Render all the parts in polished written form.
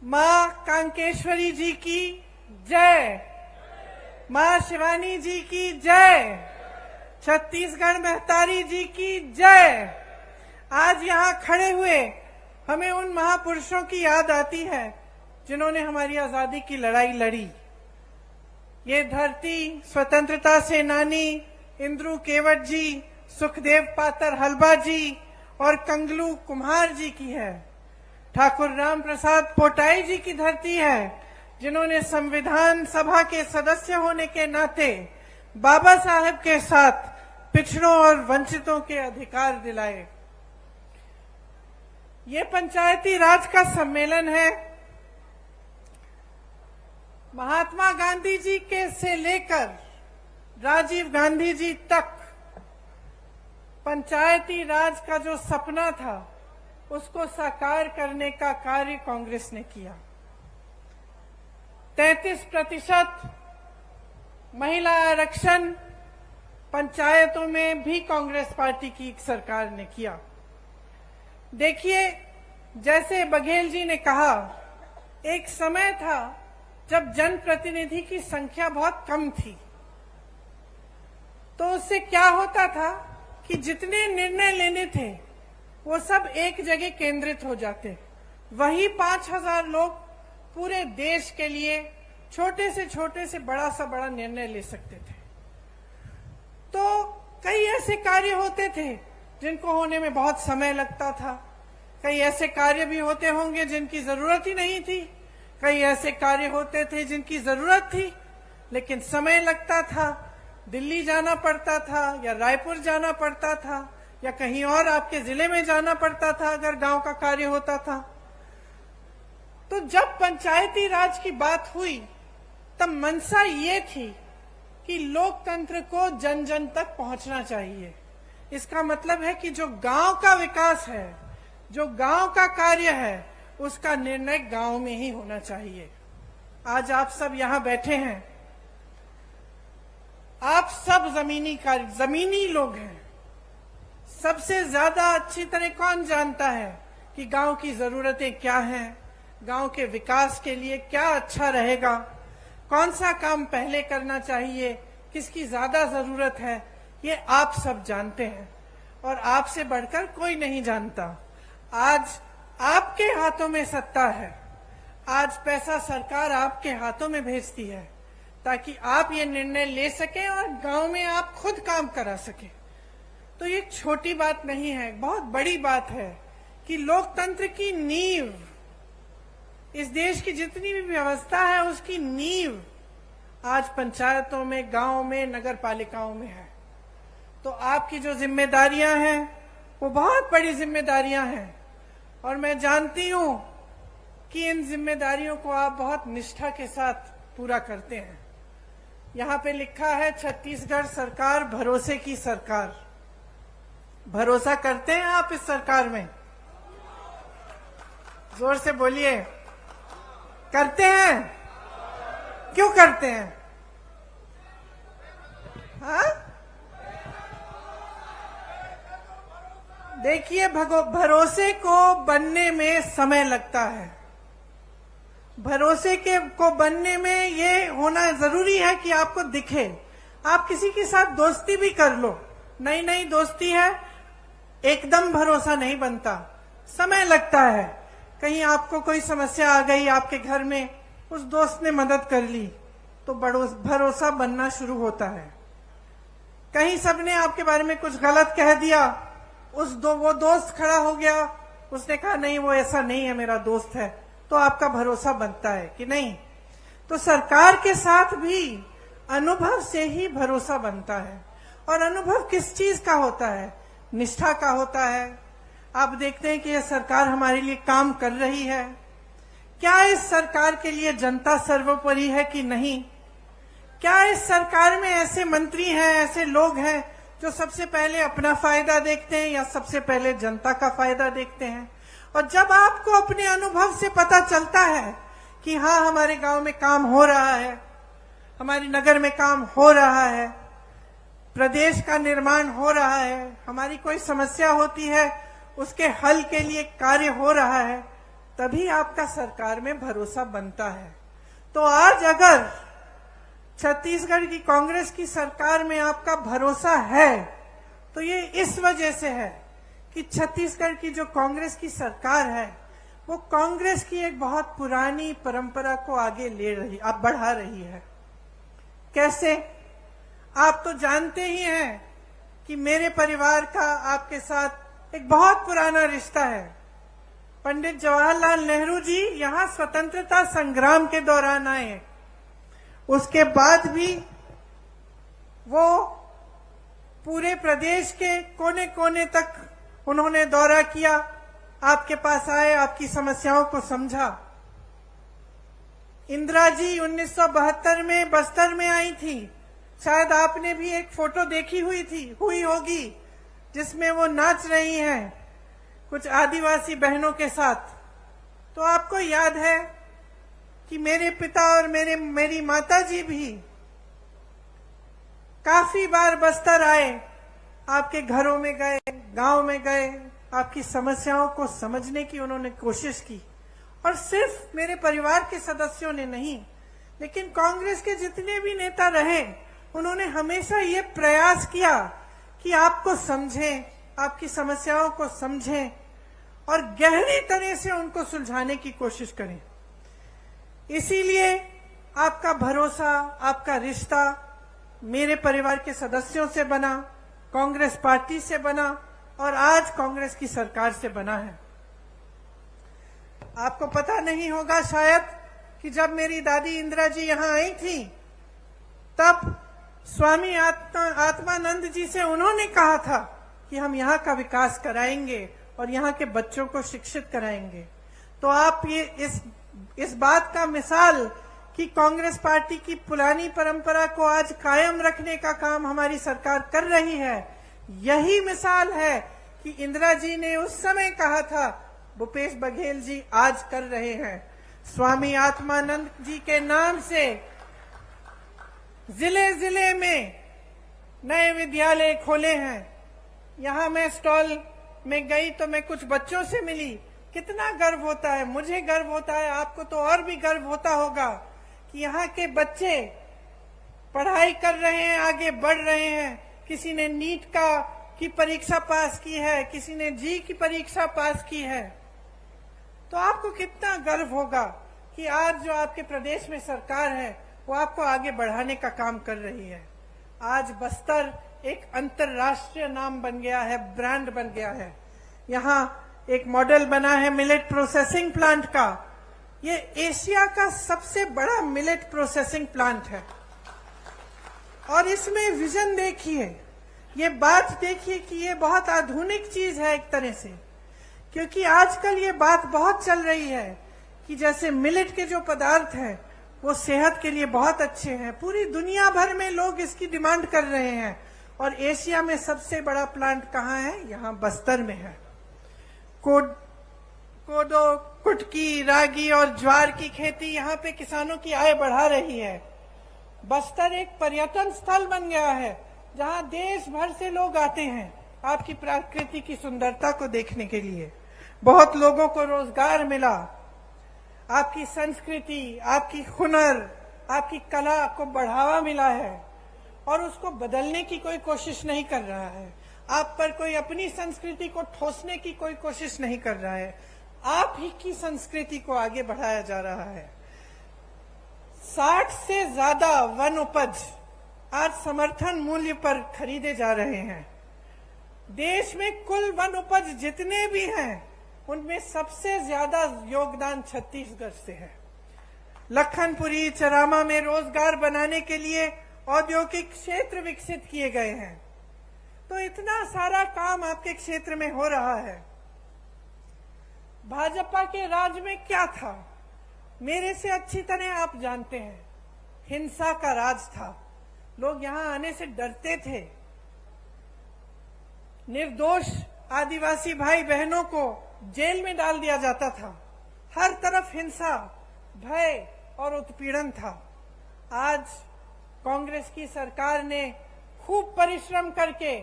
माँ कांकेश्वरी जी की जय, माँ शिवानी जी की जय, छत्तीसगढ़ महतारी जी की जय। आज यहाँ खड़े हुए हमें उन महापुरुषों की याद आती है जिन्होंने हमारी आजादी की लड़ाई लड़ी। ये धरती स्वतंत्रता सेनानी इंद्रू केवट जी, सुखदेव पातर हलबा जी और कंगलू कुम्हार जी की है। ठाकुर राम प्रसाद पोटाई जी की धरती है, जिन्होंने संविधान सभा के सदस्य होने के नाते बाबा साहेब के साथ पिछड़ों और वंचितों के अधिकार दिलाए। ये पंचायती राज का सम्मेलन है। महात्मा गांधी जी के से लेकर राजीव गांधी जी तक पंचायती राज का जो सपना था उसको साकार करने का कार्य कांग्रेस ने किया। 33% महिला आरक्षण पंचायतों में भी कांग्रेस पार्टी की सरकार ने किया। देखिए, जैसे बघेल जी ने कहा, एक समय था जब जनप्रतिनिधि की संख्या बहुत कम थी, तो उससे क्या होता था कि जितने निर्णय लेने थे वो सब एक जगह केंद्रित हो जाते। वही 5000 लोग पूरे देश के लिए छोटे से बड़ा सा बड़ा निर्णय ले सकते थे। तो कई ऐसे कार्य होते थे जिनको होने में बहुत समय लगता था। कई ऐसे कार्य भी होते होंगे जिनकी जरूरत ही नहीं थी। कई ऐसे कार्य होते थे जिनकी जरूरत थी लेकिन समय लगता था। दिल्ली जाना पड़ता था या रायपुर जाना पड़ता था या कहीं और आपके जिले में जाना पड़ता था अगर गांव का कार्य होता था। तो जब पंचायती राज की बात हुई तब मंशा ये थी कि लोकतंत्र को जन जन तक पहुंचना चाहिए। इसका मतलब है कि जो गांव का विकास है, जो गांव का कार्य है, उसका निर्णय गांव में ही होना चाहिए। आज आप सब यहाँ बैठे हैं, आप सब जमीनी लोग हैं। सबसे ज्यादा अच्छी तरह कौन जानता है कि गांव की जरूरतें क्या हैं, गांव के विकास के लिए क्या अच्छा रहेगा, कौन सा काम पहले करना चाहिए, किसकी ज्यादा जरूरत है, ये आप सब जानते हैं और आपसे बढ़कर कोई नहीं जानता। आज आपके हाथों में सत्ता है। आज पैसा सरकार आपके हाथों में भेजती है ताकि आप ये निर्णय ले सकें और गांव में आप खुद काम करा सकें। तो ये छोटी बात नहीं है, बहुत बड़ी बात है कि लोकतंत्र की नींव, इस देश की जितनी भी व्यवस्था है उसकी नींव आज पंचायतों में, गांव में, नगर पालिकाओं में है। तो आपकी जो जिम्मेदारियां हैं वो बहुत बड़ी जिम्मेदारियां हैं और मैं जानती हूं कि इन जिम्मेदारियों को आप बहुत निष्ठा के साथ पूरा करते हैं। यहाँ पे लिखा है छत्तीसगढ़ सरकार भरोसे की सरकार। भरोसा करते हैं आप इस सरकार में? जोर से बोलिए, करते हैं? क्यों करते हैं? हाँ? देखिए, भरोसे को बनने में समय लगता है। भरोसे को बनने में ये होना जरूरी है कि आपको दिखे। आप किसी के साथ दोस्ती भी कर लो, नई दोस्ती है, एकदम भरोसा नहीं बनता, समय लगता है। कहीं आपको कोई समस्या आ गई आपके घर में, उस दोस्त ने मदद कर ली तो भरोसा बनना शुरू होता है। कहीं सबने आपके बारे में कुछ गलत कह दिया, वो दोस्त खड़ा हो गया, उसने कहा नहीं वो ऐसा नहीं है, मेरा दोस्त है, तो आपका भरोसा बनता है कि नहीं। तो सरकार के साथ भी अनुभव से ही भरोसा बनता है। और अनुभव किस चीज का होता है? निष्ठा का होता है। आप देखते हैं कि यह सरकार हमारे लिए काम कर रही है। क्या इस सरकार के लिए जनता सर्वोपरि है कि नहीं? क्या इस सरकार में ऐसे मंत्री हैं, ऐसे लोग हैं जो सबसे पहले अपना फायदा देखते हैं या सबसे पहले जनता का फायदा देखते हैं? और जब आपको अपने अनुभव से पता चलता है कि हाँ हमारे गांव में काम हो रहा है, हमारे नगर में काम हो रहा है, प्रदेश का निर्माण हो रहा है, हमारी कोई समस्या होती है उसके हल के लिए कार्य हो रहा है, तभी आपका सरकार में भरोसा बनता है। तो आज अगर छत्तीसगढ़ की कांग्रेस की सरकार में आपका भरोसा है तो ये इस वजह से है कि छत्तीसगढ़ की जो कांग्रेस की सरकार है वो कांग्रेस की एक बहुत पुरानी परंपरा को आगे बढ़ा रही है। कैसे? आप तो जानते ही हैं कि मेरे परिवार का आपके साथ एक बहुत पुराना रिश्ता है। पंडित जवाहरलाल नेहरू जी यहाँ स्वतंत्रता संग्राम के दौरान आए, उसके बाद भी वो पूरे प्रदेश के कोने कोने तक उन्होंने दौरा किया, आपके पास आए, आपकी समस्याओं को समझा। इंदिरा जी 1972 में बस्तर में आई थी, शायद आपने भी एक फोटो देखी हुई होगी जिसमें वो नाच रही हैं कुछ आदिवासी बहनों के साथ। तो आपको याद है कि मेरे पिता और मेरी माता जी भी काफी बार बस्तर आए, आपके घरों में गए, गांव में गए, आपकी समस्याओं को समझने की उन्होंने कोशिश की। और सिर्फ मेरे परिवार के सदस्यों ने नहीं, लेकिन कांग्रेस के जितने भी नेता रहे उन्होंने हमेशा ये प्रयास किया कि आपको समझें, आपकी समस्याओं को समझें और गहरी तरह से उनको सुलझाने की कोशिश करें। इसीलिए आपका भरोसा, आपका रिश्ता मेरे परिवार के सदस्यों से बना, कांग्रेस पार्टी से बना और आज कांग्रेस की सरकार से बना है। आपको पता नहीं होगा शायद कि जब मेरी दादी इंदिरा जी यहाँ आई थी तब स्वामी आत्मानंद जी से उन्होंने कहा था कि हम यहाँ का विकास कराएंगे और यहाँ के बच्चों को शिक्षित कराएंगे। तो आप ये इस बात का मिसाल कि कांग्रेस पार्टी की पुरानी परंपरा को आज कायम रखने का काम हमारी सरकार कर रही है, यही मिसाल है कि इंदिरा जी ने उस समय कहा था, भूपेश बघेल जी आज कर रहे हैं। स्वामी आत्मानंद जी के नाम से जिले जिले में नए विद्यालय खोले हैं। यहाँ मैं स्टॉल में गई तो मैं कुछ बच्चों से मिली, कितना गर्व होता है, मुझे गर्व होता है, आपको तो और भी गर्व होता होगा कि यहाँ के बच्चे पढ़ाई कर रहे हैं, आगे बढ़ रहे हैं। किसी ने नीट की परीक्षा पास की है, किसी ने जी की परीक्षा पास की है। तो आपको कितना गर्व होगा कि आज जो आपके प्रदेश में सरकार है वो आपको आगे बढ़ाने का काम कर रही है। आज बस्तर एक अंतरराष्ट्रीय नाम बन गया है, ब्रांड बन गया है। यहाँ एक मॉडल बना है मिलेट प्रोसेसिंग प्लांट का। ये एशिया का सबसे बड़ा मिलेट प्रोसेसिंग प्लांट है और इसमें विजन देखिए, ये बात देखिए कि ये बहुत आधुनिक चीज है एक तरह से, क्योंकि आजकल ये बात बहुत चल रही है कि जैसे मिलेट के जो पदार्थ हैं वो सेहत के लिए बहुत अच्छे हैं। पूरी दुनिया भर में लोग इसकी डिमांड कर रहे हैं और एशिया में सबसे बड़ा प्लांट कहाँ है? यहाँ बस्तर में है। कोदो, कुटकी, रागी और ज्वार की खेती यहाँ पे किसानों की आय बढ़ा रही है। बस्तर एक पर्यटन स्थल बन गया है जहाँ देश भर से लोग आते हैं आपकी प्रकृति की सुंदरता को देखने के लिए। बहुत लोगों को रोजगार मिला, आपकी संस्कृति, आपकी हुनर, आपकी कला को बढ़ावा मिला है और उसको बदलने की कोई कोशिश नहीं कर रहा है। आप पर कोई अपनी संस्कृति को ठोसने की कोई कोशिश नहीं कर रहा है, आप ही की संस्कृति को आगे बढ़ाया जा रहा है। 60 से ज्यादा वन उपज आज समर्थन मूल्य पर खरीदे जा रहे हैं। देश में कुल वन उपज जितने भी हैं उनमें सबसे ज्यादा योगदान छत्तीसगढ़ से है। लखनपुरी, चरामा में रोजगार बनाने के लिए औद्योगिक क्षेत्र विकसित किए गए हैं। तो इतना सारा काम आपके क्षेत्र में हो रहा है। भाजपा के राज में क्या था? मेरे से अच्छी तरह आप जानते हैं, हिंसा का राज था। लोग यहां आने से डरते थे। निर्दोष आदिवासी भाई बहनों को जेल में डाल दिया जाता था। हर तरफ हिंसा, भय और उत्पीड़न था। आज कांग्रेस की सरकार ने खूब परिश्रम करके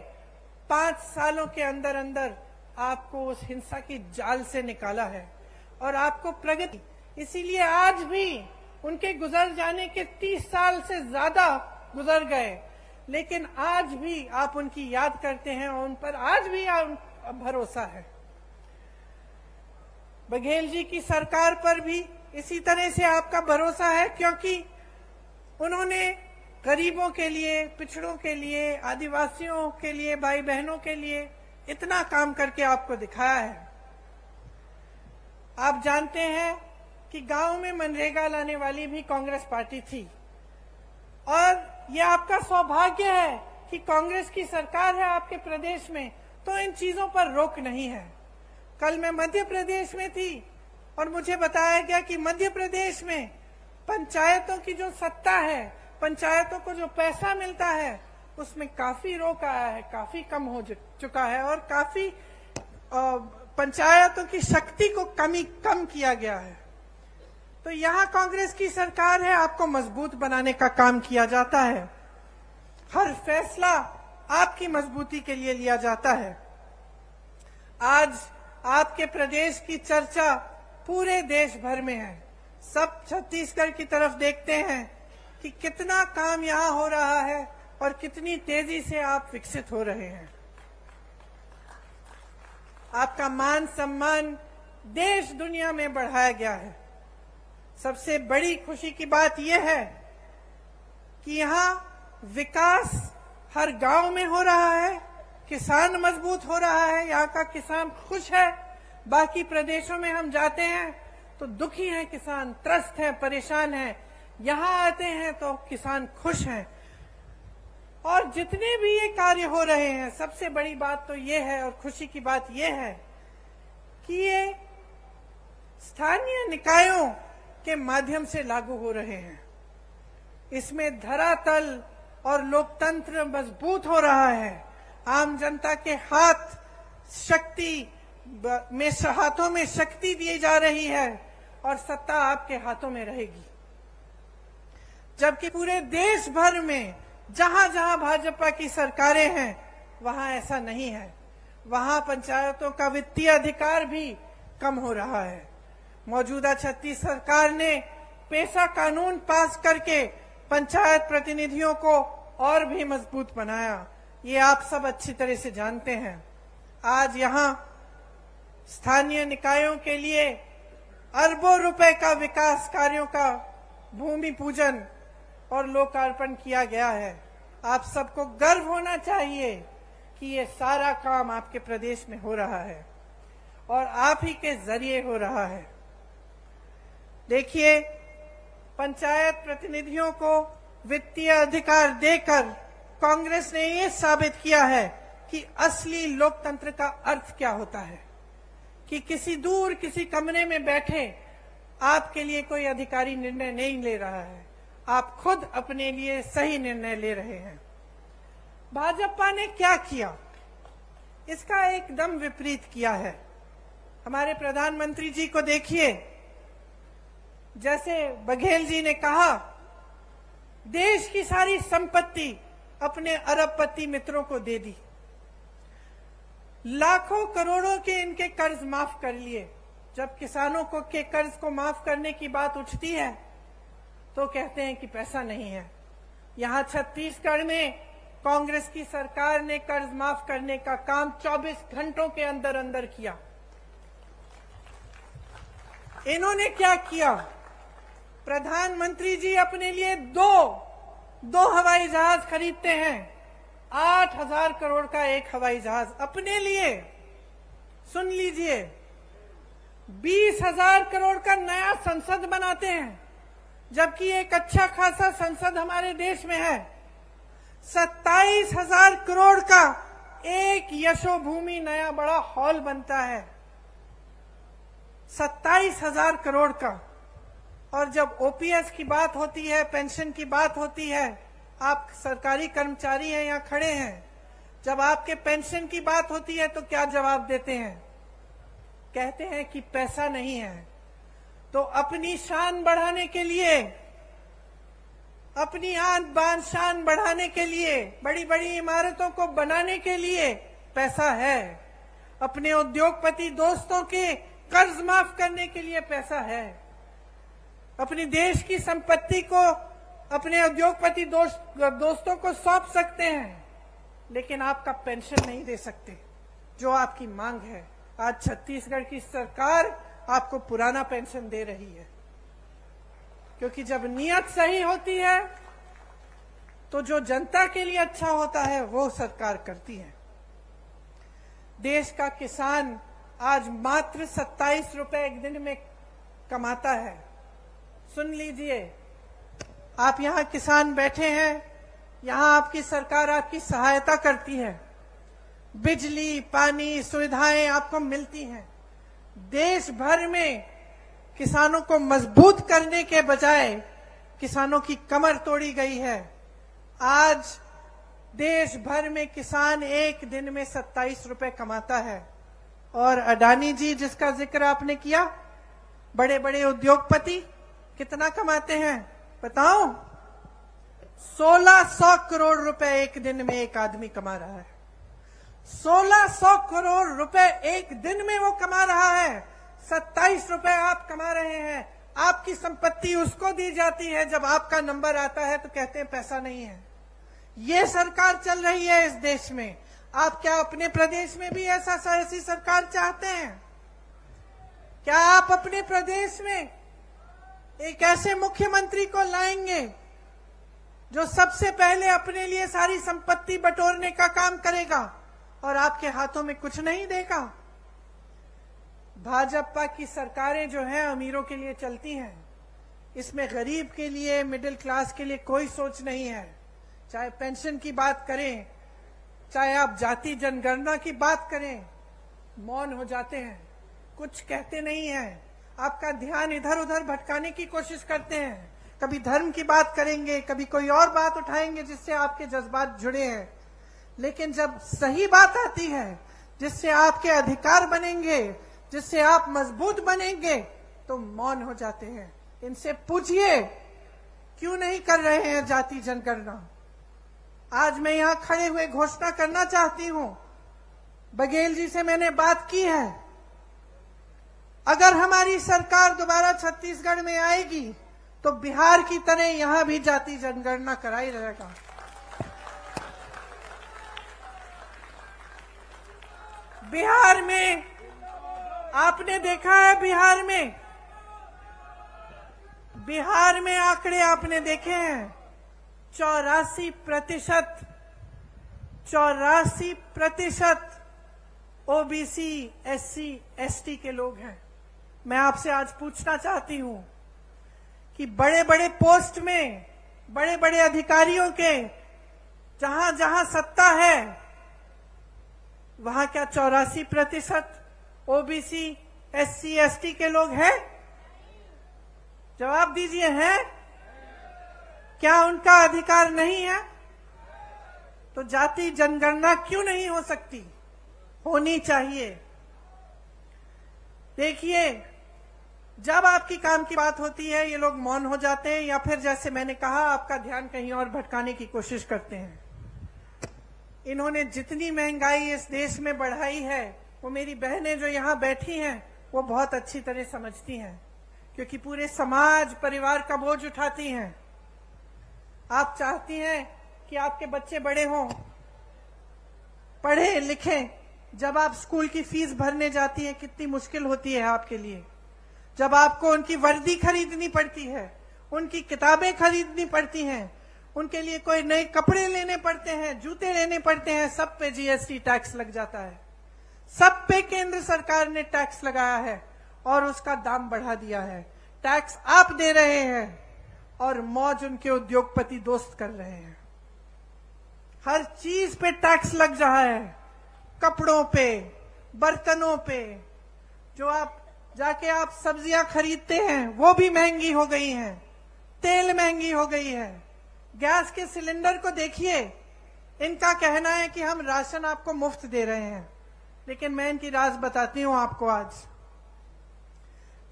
5 सालों के अंदर अंदर आपको उस हिंसा की जाल से निकाला है। और आपको प्रगति। इसीलिए आज भी उनके गुजर जाने के 30 साल से ज्यादा गुजर गए, लेकिन आज भी आप उनकी याद करते हैं और उन पर आज भी भरोसा है। बघेल जी की सरकार पर भी इसी तरह से आपका भरोसा है, क्योंकि उन्होंने गरीबों के लिए, पिछड़ों के लिए, आदिवासियों के लिए, भाई बहनों के लिए इतना काम करके आपको दिखाया है। आप जानते हैं कि गांव में मनरेगा लाने वाली भी कांग्रेस पार्टी थी, और ये आपका सौभाग्य है कि कांग्रेस की सरकार है आपके प्रदेश में, तो इन चीजों पर रोक नहीं है। कल मैं मध्य प्रदेश में थी और मुझे बताया गया कि मध्य प्रदेश में पंचायतों की जो सत्ता है, पंचायतों को जो पैसा मिलता है, उसमें काफी रोक आया है, काफी कम हो चुका है और काफी पंचायतों की शक्ति को कम किया गया है। तो यहाँ कांग्रेस की सरकार है, आपको मजबूत बनाने का काम किया जाता है। हर फैसला आपकी मजबूती के लिए लिया जाता है। आज आपके प्रदेश की चर्चा पूरे देश भर में है। सब छत्तीसगढ़ की तरफ देखते हैं कि कितना काम यहाँ हो रहा है और कितनी तेजी से आप विकसित हो रहे हैं। आपका मान सम्मान देश दुनिया में बढ़ाया गया है। सबसे बड़ी खुशी की बात यह है कि यहाँ विकास हर गांव में हो रहा है, किसान मजबूत हो रहा है, यहाँ का किसान खुश है। बाकी प्रदेशों में हम जाते हैं तो दुखी हैं किसान, त्रस्त हैं, परेशान हैं। यहाँ आते हैं तो किसान खुश हैं। और जितने भी ये कार्य हो रहे हैं, सबसे बड़ी बात तो ये है और खुशी की बात ये है कि ये स्थानीय निकायों के माध्यम से लागू हो रहे हैं। इसमें धरातल और लोकतंत्र मजबूत हो रहा है। आम जनता के हाथों में शक्ति दी जा रही है और सत्ता आपके हाथों में रहेगी। जबकि पूरे देश भर में जहां जहां भाजपा की सरकारें हैं, वहां ऐसा नहीं है। वहां पंचायतों का वित्तीय अधिकार भी कम हो रहा है। मौजूदा छत्तीस सरकार ने पेशा कानून पास करके पंचायत प्रतिनिधियों को और भी मजबूत बनाया। ये आप सब अच्छी तरह से जानते हैं। आज यहाँ स्थानीय निकायों के लिए अरबों रुपए का विकास कार्यों का भूमि पूजन और लोकार्पण किया गया है। आप सबको गर्व होना चाहिए कि ये सारा काम आपके प्रदेश में हो रहा है और आप ही के जरिए हो रहा है। देखिए, पंचायत प्रतिनिधियों को वित्तीय अधिकार देकर कांग्रेस ने ये साबित किया है कि असली लोकतंत्र का अर्थ क्या होता है, कि किसी कमरे में बैठे आपके लिए कोई अधिकारी निर्णय नहीं ले रहा है, आप खुद अपने लिए सही निर्णय ले रहे हैं। भाजपा ने क्या किया, इसका एकदम विपरीत किया है। हमारे प्रधानमंत्री जी को देखिए, जैसे बघेल जी ने कहा, देश की सारी संपत्ति अपने अरबपति मित्रों को दे दी, लाखों करोड़ों के इनके कर्ज माफ कर लिए। जब किसानों को के कर्ज को माफ करने की बात उठती है तो कहते हैं कि पैसा नहीं है। यहाँ छत्तीसगढ़ में कांग्रेस की सरकार ने कर्ज माफ करने का काम 24 घंटों के अंदर अंदर किया। इन्होंने क्या किया, प्रधानमंत्री जी अपने लिए दो हवाई जहाज खरीदते हैं। 8,000 करोड़ का एक हवाई जहाज अपने लिए। सुन लीजिए, 20,000 करोड़ का नया संसद बनाते हैं, जबकि एक अच्छा खासा संसद हमारे देश में है। 27,000 करोड़ का एक यशोभूमि नया बड़ा हॉल बनता है, 27,000 करोड़ का। और जब ओपीएस की बात होती है, पेंशन की बात होती है, आप सरकारी कर्मचारी हैं, यहाँ खड़े हैं, जब आपके पेंशन की बात होती है तो क्या जवाब देते हैं? कहते हैं कि पैसा नहीं है। तो अपनी शान बढ़ाने के लिए, अपनी आन बान शान बढ़ाने के लिए, बड़ी बड़ी इमारतों को बनाने के लिए पैसा है। अपने उद्योगपति दोस्तों के कर्ज माफ करने के लिए पैसा है, अपनी देश की संपत्ति को अपने उद्योगपति दोस्तों को सौंप सकते हैं, लेकिन आपका पेंशन नहीं दे सकते जो आपकी मांग है। आज छत्तीसगढ़ की सरकार आपको पुराना पेंशन दे रही है, क्योंकि जब नीयत सही होती है तो जो जनता के लिए अच्छा होता है वो सरकार करती है। देश का किसान आज मात्र 27 रुपए एक दिन में कमाता है। सुन लीजिए, आप यहाँ किसान बैठे हैं, यहाँ आपकी सरकार आपकी सहायता करती है, बिजली पानी सुविधाएं आपको मिलती हैं। देश भर में किसानों को मजबूत करने के बजाय किसानों की कमर तोड़ी गई है। आज देश भर में किसान एक दिन में 27 रुपए कमाता है, और अडानी जी जिसका जिक्र आपने किया, बड़े बड़े उद्योगपति कितना कमाते हैं बताओ? 1600 करोड़ रुपए एक दिन में एक आदमी कमा रहा है। 1600 करोड़ रुपए एक दिन में वो कमा रहा है। 27 रुपए आप कमा रहे हैं। आपकी संपत्ति उसको दी जाती है, जब आपका नंबर आता है तो कहते हैं पैसा नहीं है। ये सरकार चल रही है इस देश में। आप क्या अपने प्रदेश में भी ऐसी सरकार चाहते हैं? क्या आप अपने प्रदेश में एक ऐसे मुख्यमंत्री को लाएंगे जो सबसे पहले अपने लिए सारी संपत्ति बटोरने का काम करेगा और आपके हाथों में कुछ नहीं देगा? भाजपा की सरकारें जो हैं अमीरों के लिए चलती हैं, इसमें गरीब के लिए, मिडिल क्लास के लिए कोई सोच नहीं है। चाहे पेंशन की बात करें, चाहे आप जाति जनगणना की बात करें, मौन हो जाते हैं, कुछ कहते नहीं हैं। आपका ध्यान इधर उधर भटकाने की कोशिश करते हैं। कभी धर्म की बात करेंगे, कभी कोई और बात उठाएंगे जिससे आपके जज्बात जुड़े हैं, लेकिन जब सही बात आती है जिससे आपके अधिकार बनेंगे, जिससे आप मजबूत बनेंगे, तो मौन हो जाते हैं। इनसे पूछिए क्यों नहीं कर रहे हैं जाति जनगणना। आज मैं यहां खड़े हुए घोषणा करना चाहती हूं, बघेल जी से मैंने बात की है, अगर हमारी सरकार दोबारा छत्तीसगढ़ में आएगी तो बिहार की तरह यहां भी जाति जनगणना कराई रहेगा। बिहार में आपने देखा है, बिहार में आंकड़े आपने देखे हैं, 84% ओबीसी एससी एसटी के लोग हैं। मैं आपसे आज पूछना चाहती हूं कि बड़े बड़े पोस्ट में, बड़े बड़े अधिकारियों के जहां जहां सत्ता है, वहां क्या 84% ओबीसी एससी एसटी के लोग हैं? जवाब दीजिए, हैं? क्या उनका अधिकार नहीं है? तो जाति जनगणना क्यों नहीं हो सकती? होनी चाहिए। देखिए, जब आपकी काम की बात होती है ये लोग मौन हो जाते हैं, या फिर जैसे मैंने कहा आपका ध्यान कहीं और भटकाने की कोशिश करते हैं। इन्होंने जितनी महंगाई इस देश में बढ़ाई है, वो मेरी बहनें जो यहाँ बैठी हैं वो बहुत अच्छी तरह समझती हैं, क्योंकि पूरे समाज परिवार का बोझ उठाती हैं। आप चाहती हैं कि आपके बच्चे बड़े हों, पढ़े लिखें। जब आप स्कूल की फीस भरने जाती हैं कितनी मुश्किल होती है आपके लिए, जब आपको उनकी वर्दी खरीदनी पड़ती है, उनकी किताबें खरीदनी पड़ती हैं, उनके लिए कोई नए कपड़े लेने पड़ते हैं, जूते लेने पड़ते हैं, सब पे जीएसटी टैक्स लग जाता है। सब पे केंद्र सरकार ने टैक्स लगाया है और उसका दाम बढ़ा दिया है। टैक्स आप दे रहे हैं और मौज उनके उद्योगपति दोस्त कर रहे हैं। हर चीज पे टैक्स लग रहा है, कपड़ों पे, बर्तनों पे। जो आप जाके आप सब्जियां खरीदते हैं वो भी महंगी हो गई हैं, तेल महंगी हो गई है। गैस के सिलेंडर को देखिए, इनका कहना है कि हम राशन आपको मुफ्त दे रहे हैं, लेकिन मैं इनकी राज बताती हूं आपको। आज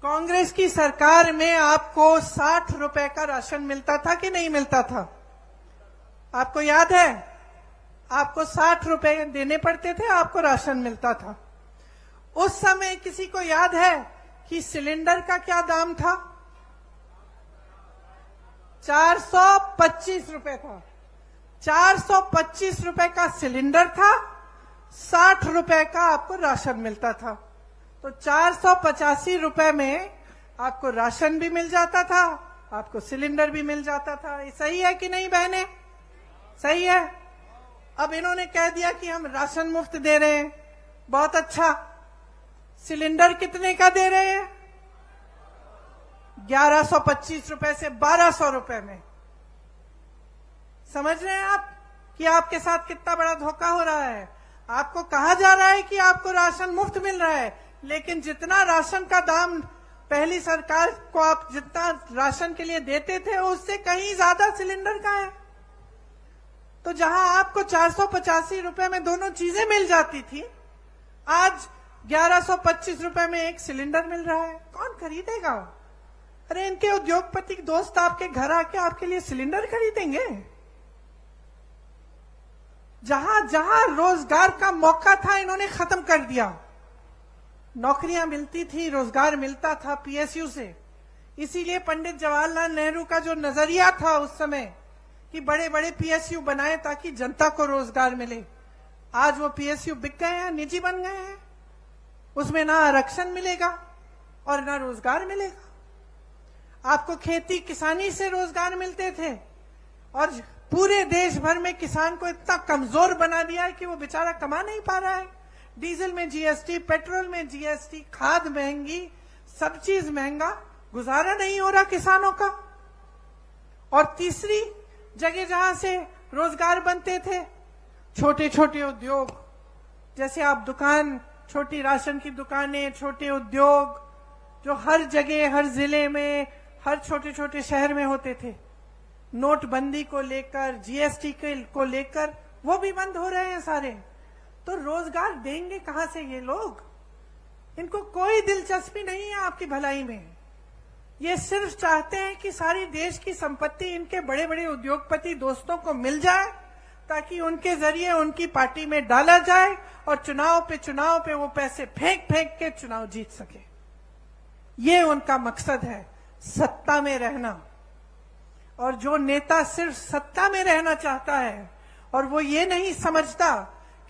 कांग्रेस की सरकार में आपको 60 रुपए का राशन मिलता था कि नहीं मिलता था? आपको याद है? आपको 60 रुपए देने पड़ते थे, आपको राशन मिलता था। उस समय किसी को याद है कि सिलेंडर का क्या दाम था? 425 रुपए था। 425 रुपए का सिलेंडर था, 60 रुपए का आपको राशन मिलता था। तो 485 रुपए में आपको राशन भी मिल जाता था, आपको सिलेंडर भी मिल जाता था। ये सही है कि नहीं बहने? सही है। अब इन्होंने कह दिया कि हम राशन मुफ्त दे रहे हैं, बहुत अच्छा। सिलेंडर कितने का दे रहे हैं? 1125 रुपए से 1200 रुपए में। समझ रहे हैं आप कि आपके साथ कितना बड़ा धोखा हो रहा है? आपको कहा जा रहा है कि आपको राशन मुफ्त मिल रहा है, लेकिन जितना राशन का दाम पहली सरकार को आप जितना राशन के लिए देते थे, उससे कहीं ज्यादा सिलेंडर का है। तो जहां आपको 485 रुपए में दोनों चीजें मिल जाती थी, आज 1125 रुपए में एक सिलेंडर मिल रहा है। कौन खरीदेगा? अरे इनके उद्योगपति दोस्त आपके घर आके आपके लिए सिलेंडर खरीदेंगे? जहां जहां रोजगार का मौका था, इन्होंने खत्म कर दिया। नौकरियां मिलती थी, रोजगार मिलता था पीएसयू से। इसीलिए पंडित जवाहरलाल नेहरू का जो नजरिया था उस समय कि बड़े बड़े पीएसयू बनाए ताकि जनता को रोजगार मिले, आज वो पीएसयू बिक गए हैं, निजी बन गए हैं। उसमें ना आरक्षण मिलेगा और ना रोजगार मिलेगा। आपको खेती किसानी से रोजगार मिलते थे, और पूरे देश भर में किसान को इतना कमजोर बना दिया है कि वो बेचारा कमा नहीं पा रहा है। डीजल में जीएसटी, पेट्रोल में जीएसटी, खाद महंगी, सब चीज महंगा, गुजारा नहीं हो रहा किसानों का। और तीसरी जगह जहां से रोजगार बनते थे, छोटे छोटे उद्योग, जैसे आप दुकान, छोटी राशन की दुकानें, छोटे उद्योग जो हर जगह, हर जिले में, हर छोटे छोटे शहर में होते थे, नोटबंदी को लेकर, जीएसटी को लेकर वो भी बंद हो रहे हैं सारे। तो रोजगार देंगे कहां से ये लोग? इनको कोई दिलचस्पी नहीं है आपकी भलाई में। ये सिर्फ चाहते हैं कि सारी देश की संपत्ति इनके बड़े बड़े उद्योगपति दोस्तों को मिल जाए, ताकि उनके जरिए उनकी पार्टी में डाला जाए और चुनाव पे वो पैसे फेंक फेंक के चुनाव जीत सके। ये उनका मकसद है, सत्ता में रहना। और जो नेता सिर्फ सत्ता में रहना चाहता है और वो ये नहीं समझता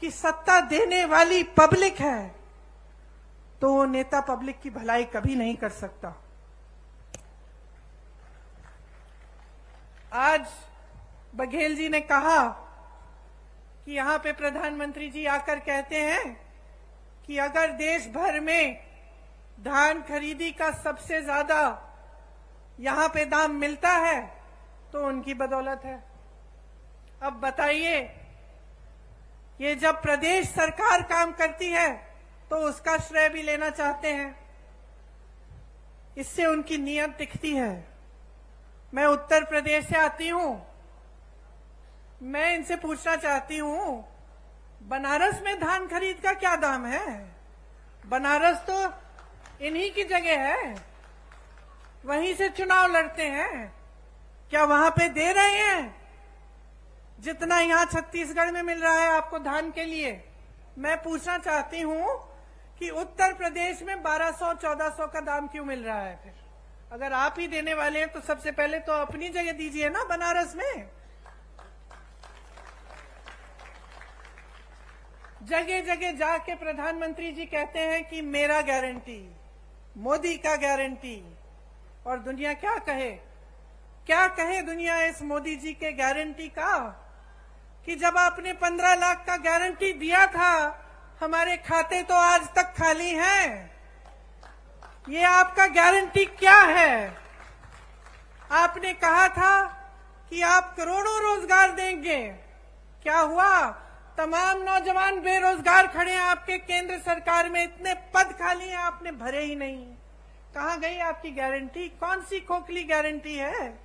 कि सत्ता देने वाली पब्लिक है, तो वो नेता पब्लिक की भलाई कभी नहीं कर सकता। आज बघेल जी ने कहा कि यहां पे प्रधानमंत्री जी आकर कहते हैं कि अगर देश भर में धान खरीदी का सबसे ज्यादा यहां पे दाम मिलता है तो उनकी बदौलत है। अब बताइए, ये जब प्रदेश सरकार काम करती है तो उसका श्रेय भी लेना चाहते हैं, इससे उनकी नीयत दिखती है। मैं उत्तर प्रदेश से आती हूं, मैं इनसे पूछना चाहती हूं, बनारस में धान खरीद का क्या दाम है? बनारस तो इन्हीं की जगह है, वहीं से चुनाव लड़ते हैं। क्या वहां पे दे रहे हैं जितना यहां छत्तीसगढ़ में मिल रहा है आपको धान के लिए? मैं पूछना चाहती हूं कि उत्तर प्रदेश में 1200-1400 का दाम क्यों मिल रहा है? फिर अगर आप ही देने वाले हैं तो सबसे पहले तो अपनी जगह दीजिए ना बनारस में। जगह जगह जाके प्रधानमंत्री जी कहते हैं कि मेरा गारंटी, मोदी का गारंटी। और दुनिया क्या कहे? क्या कहे दुनिया इस मोदी जी के गारंटी का कि जब आपने 15 लाख का गारंटी दिया था, हमारे खाते तो आज तक खाली हैं। ये आपका गारंटी क्या है? आपने कहा था कि आप करोड़ों रोजगार देंगे, क्या हुआ? तमाम नौजवान बेरोजगार खड़े हैं आपके केंद्र सरकार में, इतने पद खाली हैं, आपने भरे ही नहीं। कहां गई आपकी गारंटी? कौन सी खोखली गारंटी है?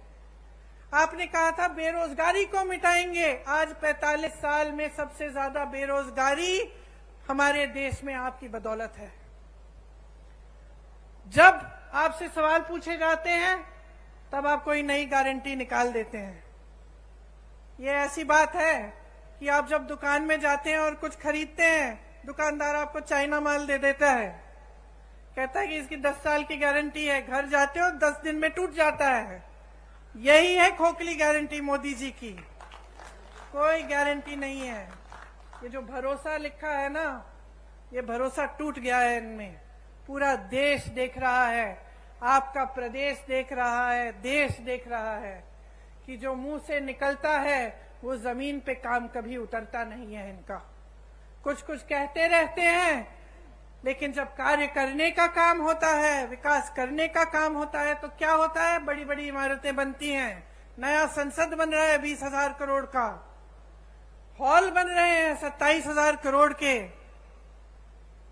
आपने कहा था बेरोजगारी को मिटाएंगे, आज 45 साल में सबसे ज्यादा बेरोजगारी हमारे देश में आपकी बदौलत है। जब आपसे सवाल पूछे जाते हैं तब आप कोई नई गारंटी निकाल देते हैं। ये ऐसी बात है कि आप जब दुकान में जाते हैं और कुछ खरीदते हैं दुकानदार आपको चाइना माल दे देता है, कहता है कि इसकी 10 साल की गारंटी है, घर जाते हो 10 दिन में टूट जाता है। यही है खोखली गारंटी मोदी जी की, कोई गारंटी नहीं है। ये जो भरोसा लिखा है ना, ये भरोसा टूट गया है इनमें। पूरा देश देख रहा है, आपका प्रदेश देख रहा है, देश देख रहा है कि जो मुंह से निकलता है वो जमीन पे काम कभी उतरता नहीं है इनका। कुछ कुछ कहते रहते हैं, लेकिन जब कार्य करने का काम होता है, विकास करने का काम होता है, तो क्या होता है? बड़ी बड़ी इमारतें बनती हैं, नया संसद बन रहा है 20,000 करोड़ का, हॉल बन रहे हैं 27,000 करोड़ के,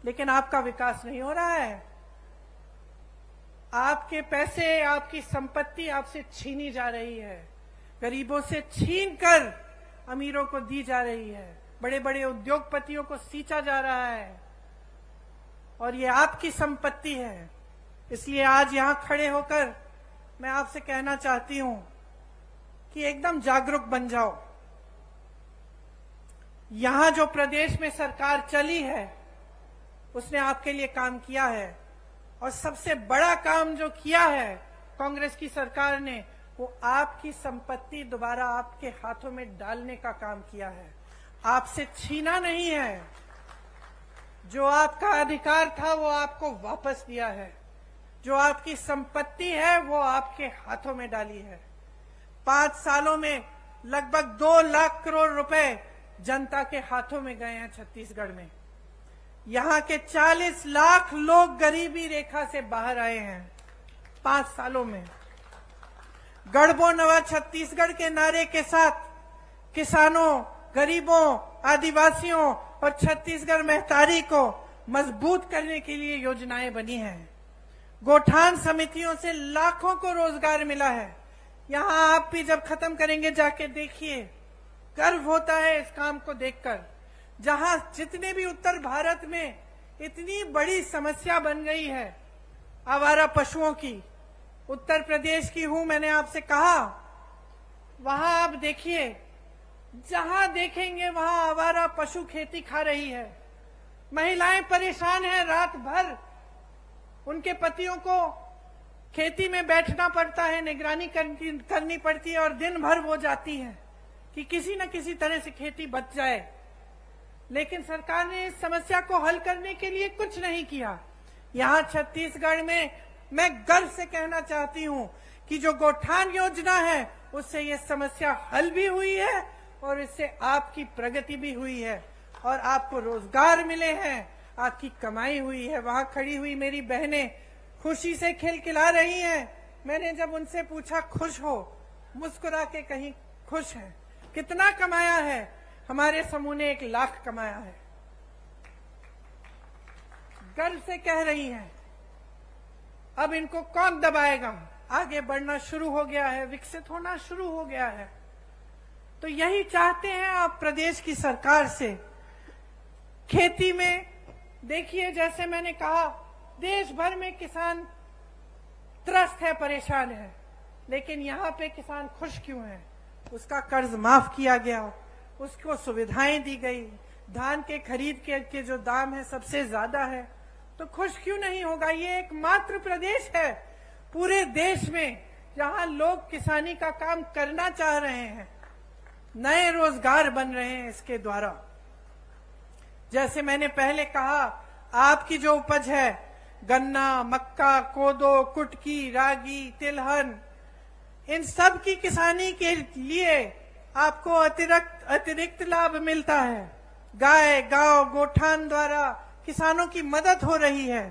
लेकिन आपका विकास नहीं हो रहा है। आपके पैसे, आपकी संपत्ति आपसे छीनी जा रही है, गरीबों से छीन कर अमीरों को दी जा रही है, बड़े बड़े उद्योगपतियों को सींचा जा रहा है, और ये आपकी संपत्ति है। इसलिए आज यहां खड़े होकर मैं आपसे कहना चाहती हूं कि एकदम जागरूक बन जाओ। यहां जो प्रदेश में सरकार चली है उसने आपके लिए काम किया है, और सबसे बड़ा काम जो किया है कांग्रेस की सरकार ने, वो आपकी संपत्ति दोबारा आपके हाथों में डालने का काम किया है, आपसे छीना नहीं है। जो आपका अधिकार था वो आपको वापस दिया है, जो आपकी संपत्ति है वो आपके हाथों में डाली है। 5 सालों में लगभग 2 लाख करोड़ रुपए जनता के हाथों में गए हैं छत्तीसगढ़ में। यहाँ के 40 लाख लोग गरीबी रेखा से बाहर आए हैं 5 सालों में। गढ़बो नवा छत्तीसगढ़ के नारे के साथ किसानों, गरीबों, आदिवासियों और छत्तीसगढ़ महतारी को मजबूत करने के लिए योजनाएं बनी हैं। गोठान समितियों से लाखों को रोजगार मिला है। यहाँ आप भी जब खत्म करेंगे जाके देखिए, गर्व होता है इस काम को देखकर। जहां जितने भी उत्तर भारत में इतनी बड़ी समस्या बन गई है आवारा पशुओं की, उत्तर प्रदेश की हूं, मैंने आपसे कहा, वहां आप देखिए, जहां देखेंगे वहां आवारा पशु खेती खा रही है। महिलाएं परेशान हैं, रात भर उनके पतियों को खेती में बैठना पड़ता है, निगरानी करनी पड़ती है, और दिन भर वो जाती हैं कि किसी न किसी तरह से खेती बच जाए। लेकिन सरकार ने इस समस्या को हल करने के लिए कुछ नहीं किया। यहाँ छत्तीसगढ़ में मैं गर्व से कहना चाहती हूँ कि जो गोठान योजना है उससे ये समस्या हल भी हुई है, और इससे आपकी प्रगति भी हुई है, और आपको रोजगार मिले हैं, आपकी कमाई हुई है। वहां खड़ी हुई मेरी बहनें खुशी से खिलखिला रही हैं। मैंने जब उनसे पूछा खुश हो, मुस्कुरा के कहीं खुश हैं। कितना कमाया है? हमारे समूह ने 1 लाख कमाया है। गर्व से कह रही हैं। अब इनको कौन दबाएगा? आगे बढ़ना शुरू हो गया है, विकसित होना शुरू हो गया है। तो यही चाहते हैं आप प्रदेश की सरकार से। खेती में देखिए, जैसे मैंने कहा, देश भर में किसान त्रस्त है, परेशान है, लेकिन यहाँ पे किसान खुश क्यों है? उसका कर्ज माफ किया गया, उसको सुविधाएं दी गई, धान के खरीद के जो दाम है सबसे ज्यादा है, तो खुश क्यों नहीं होगा? ये एकमात्र प्रदेश है पूरे देश में जहां लोग किसानी का काम करना चाह रहे हैं, नए रोजगार बन रहे हैं इसके द्वारा। जैसे मैंने पहले कहा, आपकी जो उपज है, गन्ना, मक्का, कोदो, कुटकी, रागी, तिलहन, इन सब की किसानी के लिए आपको अतिरिक्त लाभ मिलता है। गाय, गांव, गोठान द्वारा किसानों की मदद हो रही है।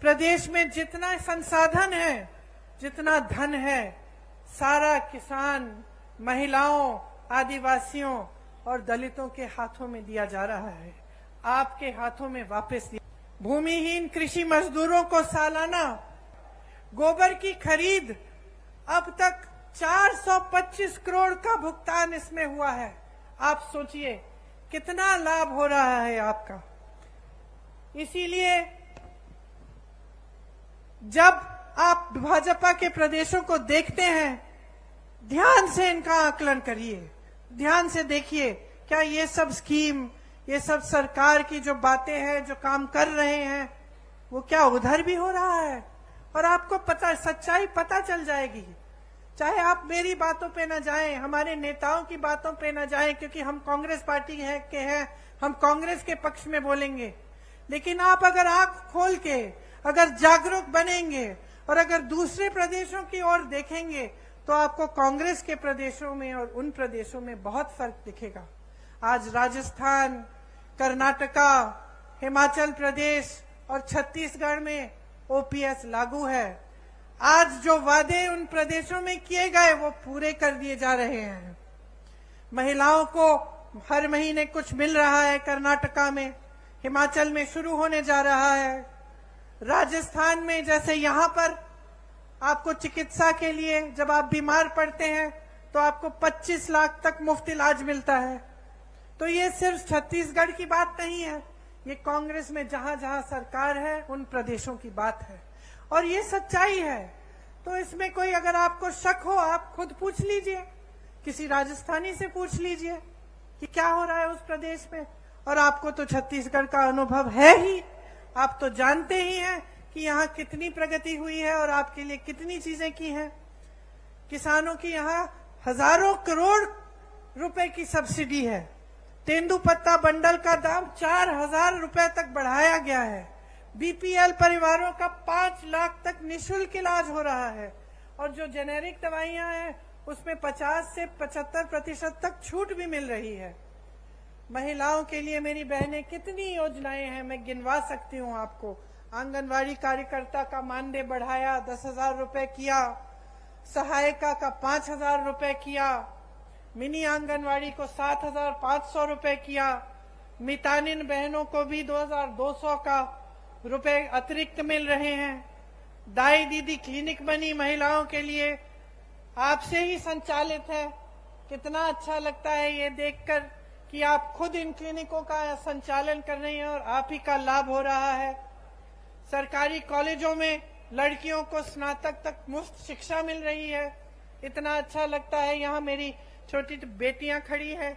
प्रदेश में जितना संसाधन है, जितना धन है, सारा किसान, महिलाओं, आदिवासियों और दलितों के हाथों में दिया जा रहा है, आपके हाथों में वापस दिया। भूमिहीन कृषि मजदूरों को सालाना गोबर की खरीद अब तक 425 करोड़ का भुगतान इसमें हुआ है। आप सोचिए कितना लाभ हो रहा है आपका। इसीलिए जब आप भाजपा के प्रदेशों को देखते हैं, ध्यान से इनका आकलन करिए, ध्यान से देखिए, क्या ये सब स्कीम, ये सब सरकार की जो बातें हैं, जो काम कर रहे हैं, वो क्या उधर भी हो रहा है? और आपको पता, सच्चाई पता चल जाएगी। चाहे आप मेरी बातों पे ना जाएं, हमारे नेताओं की बातों पे ना जाएं, क्योंकि हम कांग्रेस पार्टी के हैं, हम कांग्रेस के पक्ष में बोलेंगे। लेकिन आप अगर आंख खोल के, अगर जागरूक बनेंगे और अगर दूसरे प्रदेशों की ओर देखेंगे, तो आपको कांग्रेस के प्रदेशों में और उन प्रदेशों में बहुत फर्क दिखेगा। आज राजस्थान, कर्नाटका, हिमाचल प्रदेश और छत्तीसगढ़ में ओपीएस लागू है। आज जो वादे उन प्रदेशों में किए गए वो पूरे कर दिए जा रहे हैं। महिलाओं को हर महीने कुछ मिल रहा है कर्नाटका में, हिमाचल में शुरू होने जा रहा है। राजस्थान में जैसे यहाँ पर आपको चिकित्सा के लिए जब आप बीमार पड़ते हैं तो आपको 25 लाख तक मुफ्त इलाज मिलता है। तो ये सिर्फ छत्तीसगढ़ की बात नहीं है, ये कांग्रेस में जहां जहां सरकार है उन प्रदेशों की बात है और ये सच्चाई है। तो इसमें कोई अगर आपको शक हो, आप खुद पूछ लीजिए, किसी राजस्थानी से पूछ लीजिए कि क्या हो रहा है उस प्रदेश में। और आपको तो छत्तीसगढ़ का अनुभव है ही, आप तो जानते ही हैं कि यहाँ कितनी प्रगति हुई है और आपके लिए कितनी चीजें की हैं। किसानों की यहाँ हजारों करोड़ रुपए की सब्सिडी है। तेंदुपत्ता बंडल का दाम 4,000 रुपए तक बढ़ाया गया है। बीपीएल परिवारों का 5 लाख तक निःशुल्क इलाज हो रहा है और जो जेनेरिक दवाइयां हैं उसमें 50 से 75% तक छूट भी मिल रही है। महिलाओं के लिए मेरी बहनें कितनी योजनाएं हैं, मैं गिनवा सकती हूँ आपको। आंगनवाड़ी कार्यकर्ता का मानदेय बढ़ाया, 10,000 रुपए किया। सहायिका का 5,000 रुपए किया। मिनी आंगनवाड़ी को 7,500 रुपए किया। मितानिन बहनों को भी 2,200 का रुपए अतिरिक्त मिल रहे हैं। दाई दीदी क्लिनिक बनी महिलाओं के लिए, आपसे ही संचालित है। कितना अच्छा लगता है ये देखकर कि आप खुद इन क्लिनिकों का संचालन कर रही हैं और आप ही का लाभ हो रहा है। सरकारी कॉलेजों में लड़कियों को स्नातक तक मुफ्त शिक्षा मिल रही है। इतना अच्छा लगता है। यहाँ मेरी छोटी बेटियां खड़ी हैं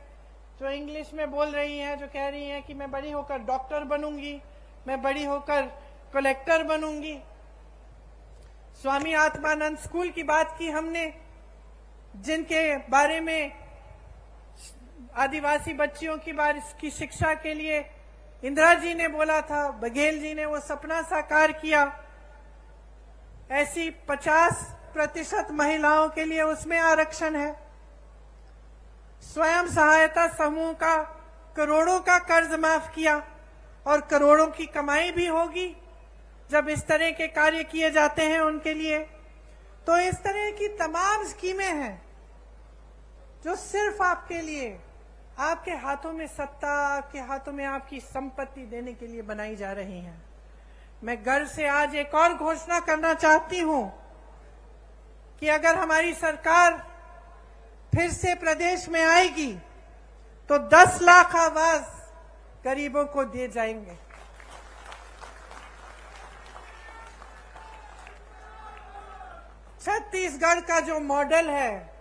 जो इंग्लिश में बोल रही हैं, जो कह रही हैं कि मैं बड़ी होकर डॉक्टर बनूंगी, मैं बड़ी होकर कलेक्टर बनूंगी। स्वामी आत्मानंद स्कूल की बात की हमने, जिनके बारे में आदिवासी बच्चियों की शिक्षा के लिए इंदिरा जी ने बोला था, बघेल जी ने वो सपना साकार किया। ऐसी 50% महिलाओं के लिए उसमें आरक्षण है। स्वयं सहायता समूह का करोड़ों का कर्ज माफ किया और करोड़ों की कमाई भी होगी जब इस तरह के कार्य किए जाते हैं उनके लिए। तो इस तरह की तमाम स्कीमें हैं जो सिर्फ आपके लिए, आपके हाथों में सत्ता, आपके हाथों में आपकी संपत्ति देने के लिए बनाई जा रही हैं। मैं गर्व से आज एक और घोषणा करना चाहती हूं कि अगर हमारी सरकार फिर से प्रदेश में आएगी तो 10 लाख आवास गरीबों को दिए जाएंगे। छत्तीसगढ़ का जो मॉडल है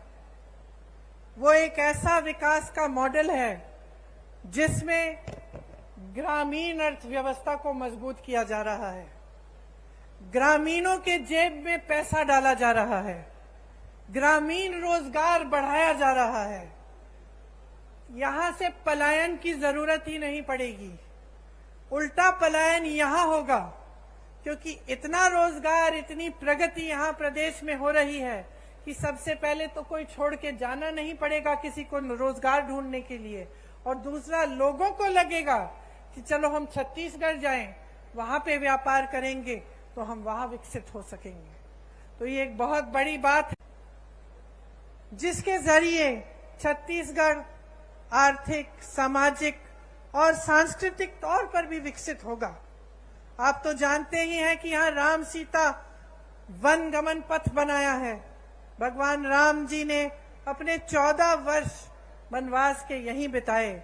वो एक ऐसा विकास का मॉडल है जिसमें ग्रामीण अर्थव्यवस्था को मजबूत किया जा रहा है। ग्रामीणों के जेब में पैसा डाला जा रहा है। ग्रामीण रोजगार बढ़ाया जा रहा है। यहां से पलायन की जरूरत ही नहीं पड़ेगी। उल्टा पलायन यहां होगा क्योंकि इतना रोजगार, इतनी प्रगति यहां प्रदेश में हो रही है कि सबसे पहले तो कोई छोड़ के जाना नहीं पड़ेगा किसी को रोजगार ढूंढने के लिए, और दूसरा लोगों को लगेगा कि चलो हम छत्तीसगढ़ जाएं, वहां पे व्यापार करेंगे तो हम वहां विकसित हो सकेंगे। तो ये एक बहुत बड़ी बात है जिसके जरिए छत्तीसगढ़ आर्थिक, सामाजिक और सांस्कृतिक तौर पर भी विकसित होगा। आप तो जानते ही हैं कि यहाँ राम सीता वन गमन पथ बनाया है। भगवान राम जी ने अपने 14 वर्ष वनवास के यहीं बिताए।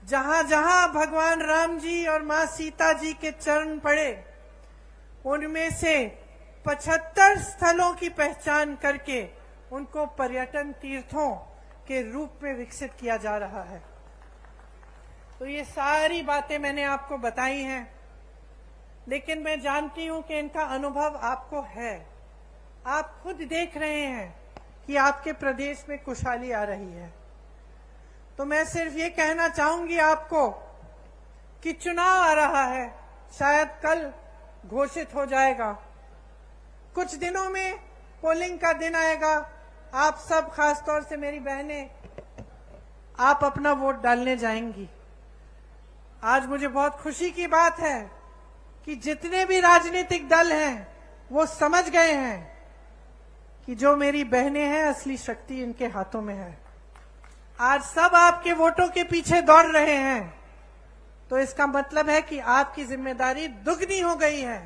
जहां जहां भगवान राम जी और मां सीता जी के चरण पड़े, उनमें से 75 स्थलों की पहचान करके उनको पर्यटन तीर्थों के रूप में विकसित किया जा रहा है। तो ये सारी बातें मैंने आपको बताई हैं, लेकिन मैं जानती हूं कि इनका अनुभव आपको है। आप खुद देख रहे हैं कि आपके प्रदेश में खुशहाली आ रही है। तो मैं सिर्फ ये कहना चाहूंगी आपको कि चुनाव आ रहा है, शायद कल घोषित हो जाएगा, कुछ दिनों में पोलिंग का दिन आएगा। आप सब, खासतौर से मेरी बहनें, आप अपना वोट डालने जाएंगी। आज मुझे बहुत खुशी की बात है कि जितने भी राजनीतिक दल हैं वो समझ गए हैं कि जो मेरी बहनें हैं, असली शक्ति इनके हाथों में है। आज सब आपके वोटों के पीछे दौड़ रहे हैं, तो इसका मतलब है कि आपकी जिम्मेदारी दुगनी हो गई है।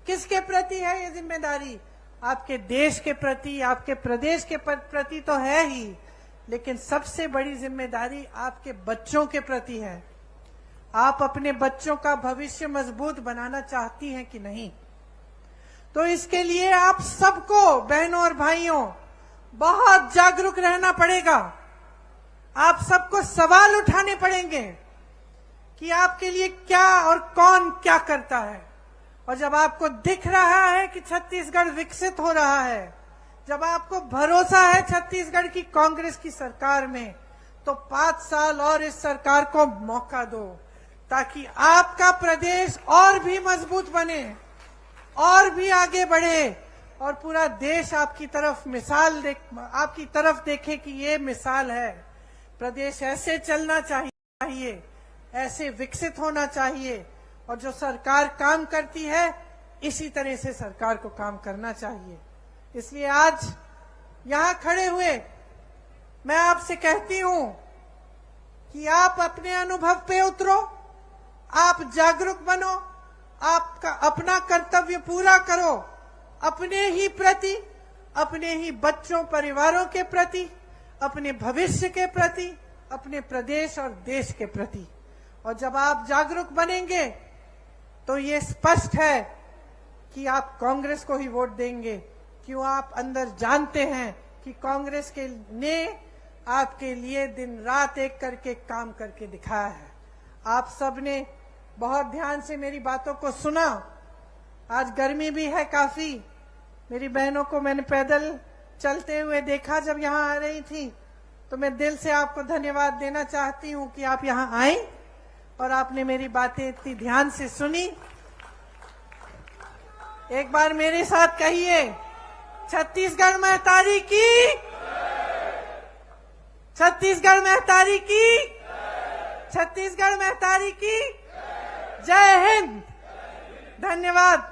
किसके प्रति है ये जिम्मेदारी? आपके देश के प्रति, आपके प्रदेश के प्रति तो है ही, लेकिन सबसे बड़ी जिम्मेदारी आपके बच्चों के प्रति है। आप अपने बच्चों का भविष्य मजबूत बनाना चाहती हैं कि नहीं? तो इसके लिए आप सबको, बहनों और भाइयों, बहुत जागरूक रहना पड़ेगा। आप सबको सवाल उठाने पड़ेंगे कि आपके लिए क्या और कौन क्या करता है। और जब आपको दिख रहा है कि छत्तीसगढ़ विकसित हो रहा है, जब आपको भरोसा है छत्तीसगढ़ की कांग्रेस की सरकार में, तो 5 साल और इस सरकार को मौका दो, ताकि आपका प्रदेश और भी मजबूत बने, और भी आगे बढ़े, और पूरा देश आपकी तरफ देखे कि ये मिसाल है। प्रदेश ऐसे चलना चाहिए, ऐसे विकसित होना चाहिए, और जो सरकार काम करती है इसी तरह से सरकार को काम करना चाहिए। इसलिए आज यहां खड़े हुए मैं आपसे कहती हूं कि आप अपने अनुभव पे उतरो, आप जागरूक बनो, आपका अपना कर्तव्य पूरा करो, अपने ही प्रति, अपने ही बच्चों परिवारों के प्रति, अपने भविष्य के प्रति, अपने प्रदेश और देश के प्रति। और जब आप जागरूक बनेंगे तो ये स्पष्ट है कि आप कांग्रेस को ही वोट देंगे। क्यों? आप अंदर जानते हैं कि कांग्रेस ने आपके लिए दिन रात एक करके काम करके दिखाया है। आप सबने बहुत ध्यान से मेरी बातों को सुना। आज गर्मी भी है काफी। मेरी बहनों को मैंने पैदल चलते हुए देखा जब यहाँ आ रही थी, तो मैं दिल से आपको धन्यवाद देना चाहती हूँ कि आप यहाँ आई और आपने मेरी बातें इतनी ध्यान से सुनी। एक बार मेरे साथ कहिए, छत्तीसगढ़ महतारी की, छत्तीसगढ़ महतारी की, छत्तीसगढ़ महतारी की जय हिंद। धन्यवाद।